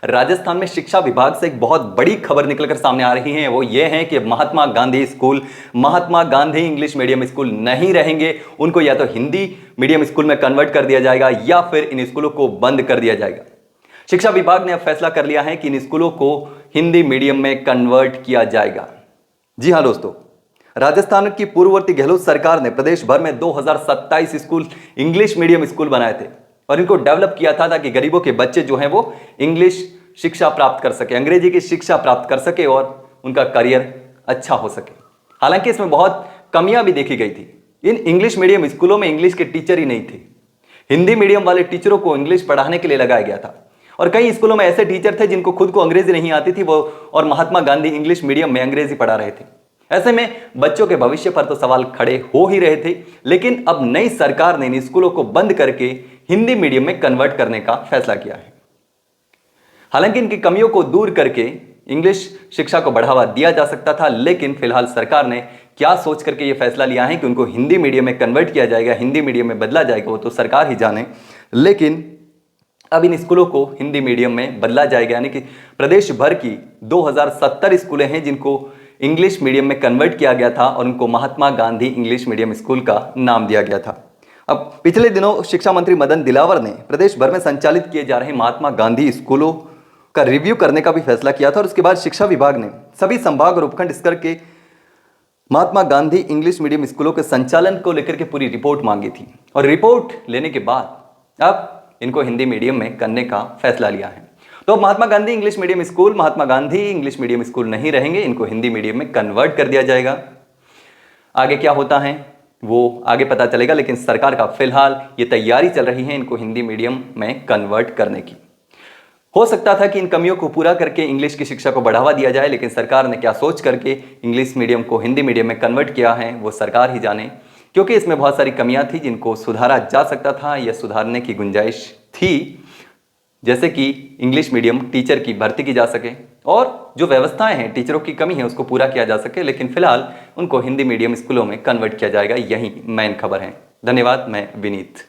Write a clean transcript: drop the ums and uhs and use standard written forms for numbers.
राजस्थान में शिक्षा विभाग से एक बहुत बड़ी खबर निकलकर सामने आ रही है। वो ये है कि Mahatma Gandhi school, Mahatma Gandhi English medium school नहीं रहेंगे। उनको या तो हिंदी मीडियम स्कूल में कन्वर्ट कर दिया जाएगा या फिर इन स्कूलों को बंद कर दिया जाएगा। शिक्षा विभाग ने अब फैसला कर लिया है कि इन स्कूलों को हिंदी मीडियम में कन्वर्ट किया जाएगा। जी हां दोस्तों, राजस्थान की पूर्ववर्ती गहलोत सरकार ने प्रदेश भर में 2027 स्कूल इंग्लिश मीडियम स्कूल बनाए थे और इनको डेवलप किया था ताकि गरीबों के बच्चे जो हैं वो इंग्लिश शिक्षा प्राप्त कर सके, अंग्रेजी की शिक्षा प्राप्त कर सके और उनका करियर अच्छा हो सके। हालांकि इसमें बहुत कमियां भी देखी गई थी। इन इंग्लिश मीडियम स्कूलों में इंग्लिश के टीचर ही नहीं थे। हिंदी मीडियम वाले टीचरों को इंग्लिश पढ़ाने के लिए लगाया गया था और कई स्कूलों में ऐसे टीचर थे जिनको खुद को अंग्रेजी नहीं आती थी, वो और महात्मा गांधी इंग्लिश मीडियम में अंग्रेजी पढ़ा रहे थे। ऐसे में बच्चों के भविष्य पर तो सवाल खड़े हो ही रहे थे। लेकिन अब नई सरकार ने इन स्कूलों को बंद करके हिंदी मीडियम में कन्वर्ट करने का फैसला किया है। हालांकि इनकी कमियों को दूर करके इंग्लिश शिक्षा को बढ़ावा दिया जा सकता था, लेकिन फिलहाल सरकार ने क्या सोच करके यह फैसला लिया है कि उनको हिंदी मीडियम में कन्वर्ट किया जाएगा, हिंदी मीडियम में बदला जाएगा, वो तो सरकार ही जाने। लेकिन अब इन स्कूलों को हिंदी मीडियम में बदला जाएगा, यानी कि प्रदेश भर की 2070 स्कूलें हैं जिनको इंग्लिश मीडियम में कन्वर्ट किया गया था और उनको Mahatma Gandhi English medium school का नाम दिया गया था। अब पिछले दिनों शिक्षा मंत्री मदन दिलावर ने प्रदेश भर में संचालित किए जा रहे महात्मा गांधी स्कूलों का रिव्यू करने का भी फैसला किया था और उसके बाद शिक्षा विभाग ने सभी संभाग और उपखंड स्तर के महात्मा गांधी इंग्लिश मीडियम स्कूलों के संचालन को लेकर के पूरी रिपोर्ट मांगी थी और रिपोर्ट लेने के बाद अब इनको हिंदी मीडियम में करने का फैसला लिया है। तो Mahatma Gandhi English medium school Mahatma Gandhi English medium school नहीं रहेंगे, इनको हिंदी मीडियम में कन्वर्ट कर दिया जाएगा। आगे क्या होता है वो आगे पता चलेगा, लेकिन सरकार का फिलहाल ये तैयारी चल रही है इनको हिंदी मीडियम में कन्वर्ट करने की। हो सकता था कि इन कमियों को पूरा करके इंग्लिश की शिक्षा को बढ़ावा दिया जाए, लेकिन सरकार ने क्या सोच करके इंग्लिश मीडियम को हिंदी मीडियम में कन्वर्ट किया है वो सरकार ही जाने, क्योंकि इसमें बहुत सारी कमियां थी जिनको सुधारा जा सकता था या सुधारने की गुंजाइश थी। जैसे कि इंग्लिश मीडियम टीचर की भर्ती की जा सके और जो व्यवस्थाएं हैं, टीचरों की कमी है उसको पूरा किया जा सके, लेकिन फिलहाल उनको हिंदी मीडियम स्कूलों में कन्वर्ट किया जाएगा। यही मेन खबर है। धन्यवाद। मैं विनीत।